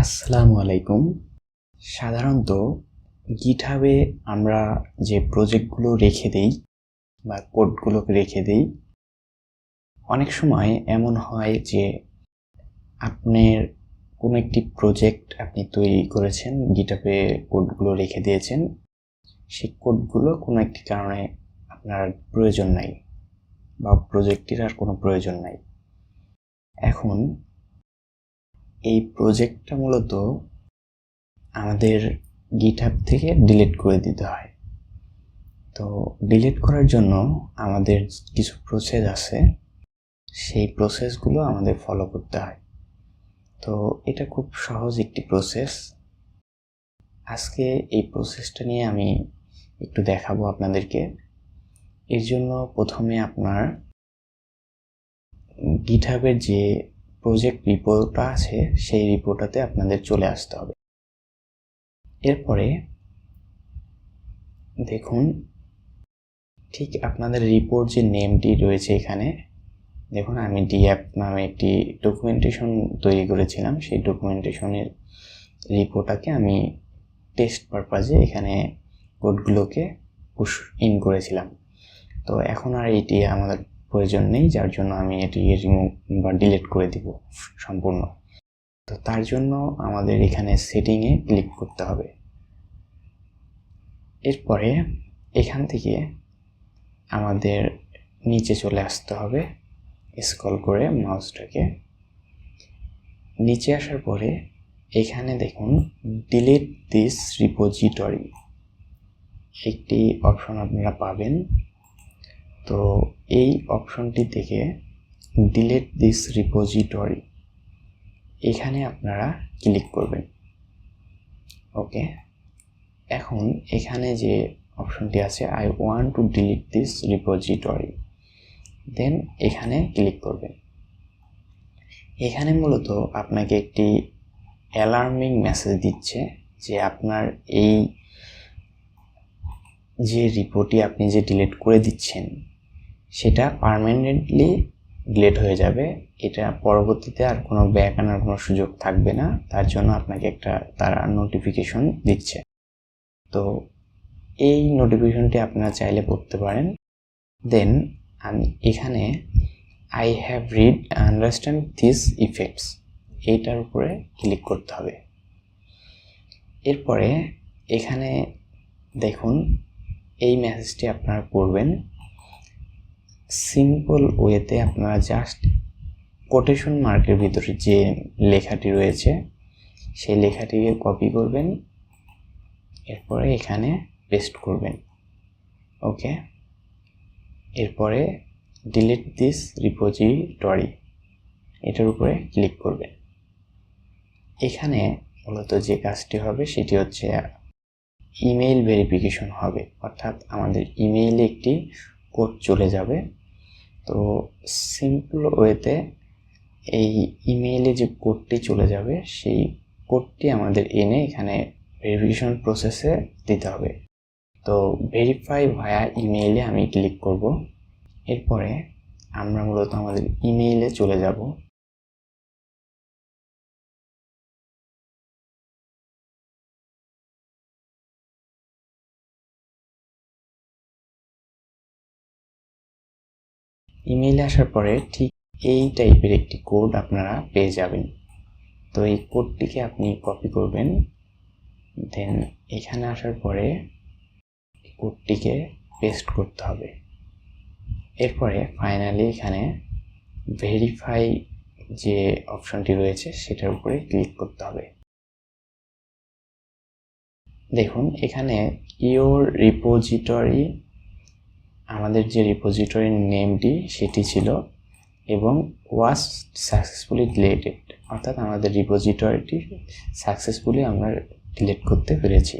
আসসালামু আলাইকুম। সাধারণত গিটহাবে আমরা যে প্রজেক্টগুলো রেখে দেই বা কোডগুলোকে রেখে দেই, অনেক সময় এমন হয় যে আপনার কোনো একটি প্রজেক্ট আপনি তৈরি করেছেন, গিটহাবে কোডগুলো রেখে দিয়েছেন। সেই কোডগুলো কোনো একটি কারণে আপনার প্রয়োজন নাই বা প্রজেক্টটির আর কোনো প্রয়োজন নাই। এখন এই প্রজেক্টটা মূলত আমাদের গিটহাব থেকে ডিলিট করে দিতে হয়। তো ডিলিট করার জন্য আমাদের কিছু প্রসেস আছে, সেই প্রসেসগুলো আমাদের ফলো করতে হয়। তো এটা খুব সহজ একটি প্রসেস। আজকে এই প্রসেসটা নিয়ে আমি একটু দেখাবো আপনাদেরকে। এর জন্য প্রথমে আপনার গিটহাবের যে প্রজেক্ট রিপোটা আছে সেই রিপোটাতে আপনাদের চলে আসতে হবে। এরপরে দেখুন, ঠিক আপনাদের রিপোর্ট যে নেমটি রয়েছে এখানে দেখুন, আমি ডিঅ্যাপ নামে একটি ডকুমেন্টেশন তৈরি করেছিলাম। সেই ডকুমেন্টেশনের রিপোর্টটাকে আমি টেস্ট পারপাজে এখানে কোডগুলোকে পুশ ইন করেছিলাম। তো এখন আর এটি আমাদের প্রয়োজন নেই, যার জন্য আমি এটি রিমুভ বা ডিলিট করে দিব সম্পূর্ণ। তো তার জন্য আমাদের এখানে সেটিংয়ে ক্লিক করতে হবে। এরপরে এখান থেকে আমাদের নিচে চলে আসতে হবে, স্ক্রল করে মাউসটাকে নিচে আসার পরে এখানে দেখুন ডিলিট দিস রিপোজিটরি একটি অপশন আপনারা পাবেন। তো এই অপশনটি থেকে ডিলিট দিস রিপোজিটরি এখানে আপনারা ক্লিক করবেন। ওকে, এখন এখানে যে অপশনটি আছে I want to delete this repository, then এখানে ক্লিক করবেন। এখানে মূলত আপনাকে একটি অ্যালার্মিং মেসেজ দিচ্ছে যে আপনার এই যে রিপোর্টটি আপনি যে ডিলিট করে দিচ্ছেন সেটা পার্মানেন্টলি ডিলিট হয়ে যাবে। এটা পরবর্তীতে আর কোনো ব্যাক আনার কোনো সুযোগ থাকবে না, তার জন্য আপনাকে একটা তারা নোটিফিকেশন দিচ্ছে। তো এই নোটিফিকেশনটি আপনারা চাইলে পড়তে পারেন। দেন আমি এখানে I have read understand this effects এইটার উপরে ক্লিক করতে হবে। এরপরে এখানে দেখুন এই মেসেজটি আপনারা পড়বেন। সিম্পল ওয়েতে আপনারা জাস্ট কোটেশন মার্কের ভিতরে যে লেখাটি রয়েছে সেই লেখাটিকে কপি করবেন, এরপরে এখানে পেস্ট করবেন। ওকে, এরপরে ডিলিট দিস রিপোজিটরি এটার উপরে ক্লিক করবেন। এখানে মূলত যে কাজটি হবে সেটি হচ্ছে ইমেইল ভেরিফিকেশন হবে, অর্থাৎ আমাদের ইমেইলে একটি কোড চলে যাবে। তো সিম্পল ওয়েতে এই ইমেইলে যে কোডটি চলে যাবে সেই কোডটি আমাদের এনে এখানে ভেরিফিকেশন প্রসেসে দিতে হবে। তো ভেরিফাই ভায়া ইমেইলে আমি ক্লিক করব। এরপরে আমরা মূলত আমাদের ইমেইলে চলে যাব। ইমেইলে আসার পরে ঠিক এই টাইপের একটি কোড আপনারা পেয়ে যাবেন। তো এই কোডটিকে আপনি কপি করবেন, দেন এখানে আসার পরে কোডটিকে পেস্ট করতে হবে। এরপরে ফাইনালি এখানে ভেরিফাই যে অপশনটি রয়েছে সেটার উপরে ক্লিক করতে হবে। দেখুন এখানে ইওর রিপোজিটরি, আমাদের যে রিপোজিটরির নেমটি সেটি ছিল এবং ওয়াজ সাকসেসফুলি ডিলিটেড, অর্থাৎ আমাদের রিপোজিটরিটি সাকসেসফুলি আমরা ডিলিট করতে পেরেছি।